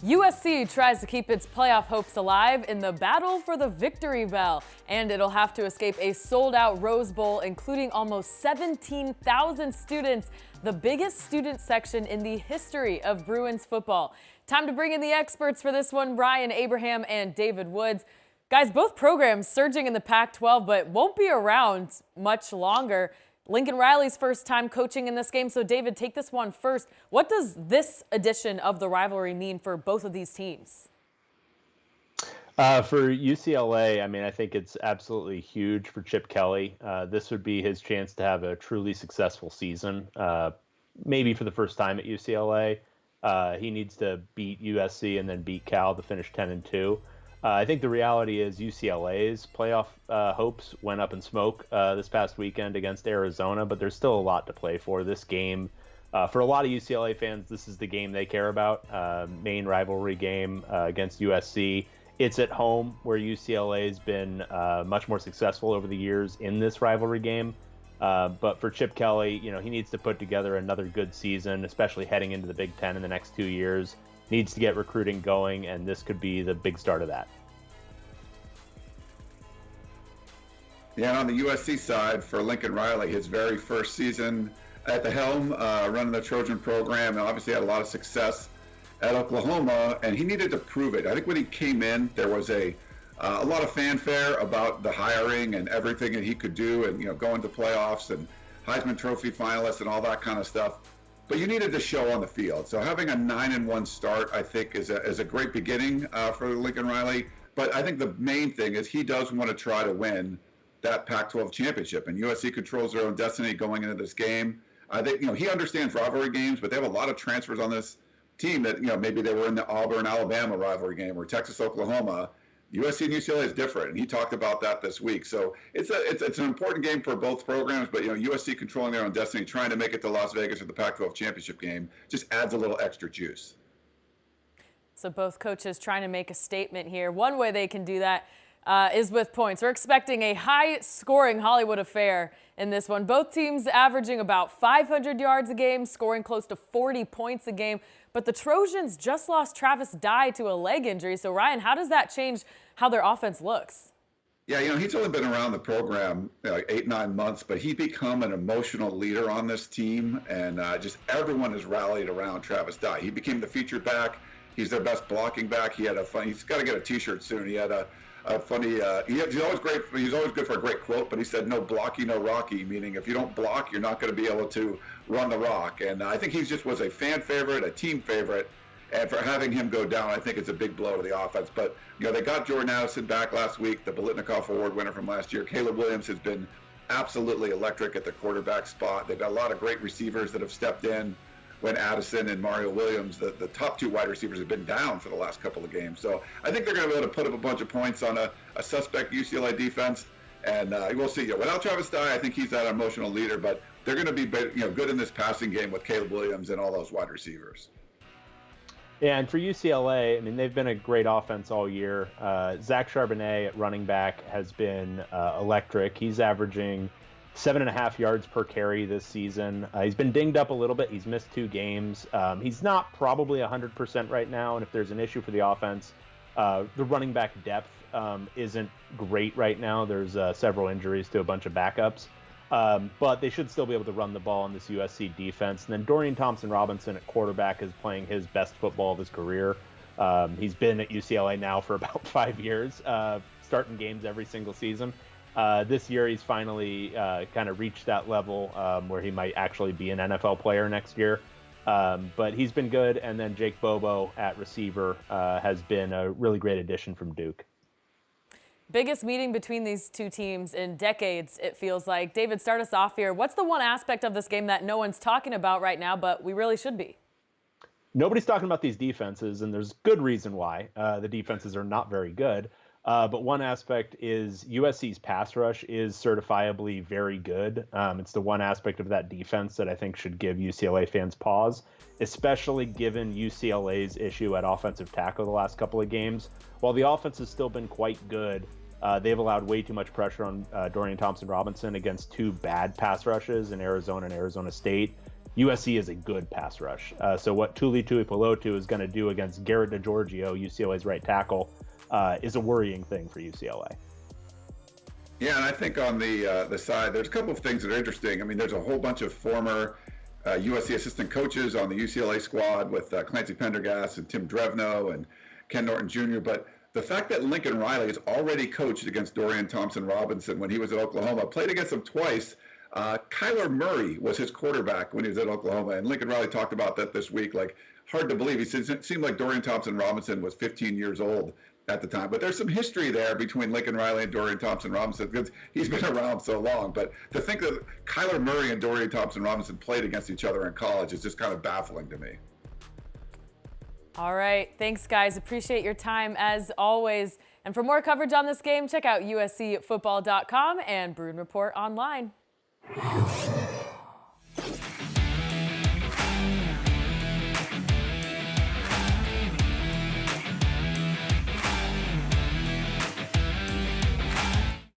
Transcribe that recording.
USC tries to keep its playoff hopes alive in the battle for the victory bell, and it'll have to escape a sold-out Rose Bowl, including almost 17,000 students, the biggest student section in the history of Bruins football. Time to bring in the experts for this one, Ryan Abraham and David Woods. Guys, both programs surging in the Pac-12, but won't be around much longer. Lincoln Riley's first time coaching in this game. So, David, take this one first. What does this edition of the rivalry mean for both of these teams? For UCLA, I think it's absolutely huge for Chip Kelly. This would be his chance to have a truly successful season, maybe for the first time at UCLA. He needs to beat USC and then beat Cal to finish 10-2. I think the reality is UCLA's playoff hopes went up in smoke this past weekend against Arizona, but there's still a lot to play for. This game, for a lot of UCLA fans, this is the game they care about, main rivalry game against USC. It's at home, where UCLA has been much more successful over the years in this rivalry game. But for Chip Kelly, he needs to put together another good season, especially heading into the Big Ten in the next 2 years. Needs to get recruiting going, and this could be the big start of that. Yeah, on the USC side, for Lincoln Riley, his very first season at the helm, running the Trojan program, and obviously had a lot of success at Oklahoma, and he needed to prove it. I think when he came in, there was a lot of fanfare about the hiring and everything that he could do, and going to playoffs and Heisman Trophy finalists and all that kind of stuff. But you needed to show on the field. So having a 9-1 start, I think, is a great beginning for Lincoln Riley. But I think the main thing is he does want to try to win that Pac-12 championship. And USC controls their own destiny going into this game. I think, he understands rivalry games, but they have a lot of transfers on this team that, maybe they were in the Auburn-Alabama rivalry game or Texas-Oklahoma. USC and UCLA is different, and he talked about that this week. So it's an important game for both programs, but USC controlling their own destiny, trying to make it to Las Vegas for the Pac-12 championship game, just adds a little extra juice. So both coaches trying to make a statement here. One way they can do that is with points. We're expecting a high-scoring Hollywood affair in this one. Both teams averaging about 500 yards a game, scoring close to 40 points a game. But the Trojans just lost Travis Dye to a leg injury. So, Ryan, how does that change how their offense looks? Yeah, he's only been around the program 8-9 months, but he's become an emotional leader on this team, and just everyone has rallied around Travis Dye. He became the featured back. He's their best blocking back. He's got to get a T-shirt soon. He had a funny. He's always great. He's always good for a great quote. But he said, "No blocky, no Rocky," meaning if you don't block, you're not going to be able to run the rock. And I think he just was a fan favorite, a team favorite. And for having him go down, I think it's a big blow to the offense. But they got Jordan Addison back last week, the Biletnikoff Award winner from last year. Caleb Williams has been absolutely electric at the quarterback spot. They've got a lot of great receivers that have stepped in when Addison and Mario Williams, the top two wide receivers, have been down for the last couple of games. So I think they're going to be able to put up a bunch of points on a suspect UCLA defense. And we'll see. Without Travis Dye, I think he's that emotional leader. But they're going to be good in this passing game with Caleb Williams and all those wide receivers. Yeah, and for UCLA, they've been a great offense all year. Zach Charbonnet at running back has been electric. He's averaging 7.5 yards per carry this season. He's been dinged up a little bit. He's missed 2 games. He's not probably 100% right now, and if there's an issue for the offense, the running back depth isn't great right now. There's several injuries to a bunch of backups. But they should still be able to run the ball in this USC defense. And then Dorian Thompson-Robinson at quarterback is playing his best football of his career. He's been at UCLA now for about 5 years, starting games every single season. This year, he's finally kind of reached that level where he might actually be an NFL player next year. But he's been good. And then Jake Bobo at receiver has been a really great addition from Duke. Biggest meeting between these two teams in decades, it feels like. David, start us off here. What's the one aspect of this game that no one's talking about right now, but we really should be? Nobody's talking about these defenses, and there's good reason why. The defenses are not very good. But one aspect is USC's pass rush is certifiably very good. It's the one aspect of that defense that I think should give UCLA fans pause, especially given UCLA's issue at offensive tackle the last couple of games. While the offense has still been quite good, they've allowed way too much pressure on Dorian Thompson-Robinson against 2 bad pass rushes in Arizona and Arizona State. USC is a good pass rush. So what Tuli Tuipulotu is going to do against Garrett DiGiorgio, UCLA's right tackle, is a worrying thing for UCLA. Yeah, and I think on the side, there's a couple of things that are interesting. I mean, there's a whole bunch of former USC assistant coaches on the UCLA squad with Clancy Pendergast and Tim Drevno and Ken Norton Jr., but the fact that Lincoln Riley has already coached against Dorian Thompson-Robinson when he was at Oklahoma, played against him twice. Kyler Murray was his quarterback when he was at Oklahoma, and Lincoln Riley talked about that this week. Like, hard to believe. He said it seemed like Dorian Thompson-Robinson was 15 years old at the time. But there's some history there between Lincoln Riley and Dorian Thompson-Robinson because he's been around so long. But to think that Kyler Murray and Dorian Thompson-Robinson played against each other in college is just kind of baffling to me. All right. Thanks, guys. Appreciate your time as always. And for more coverage on this game, check out USCfootball.com and Bruin Report online.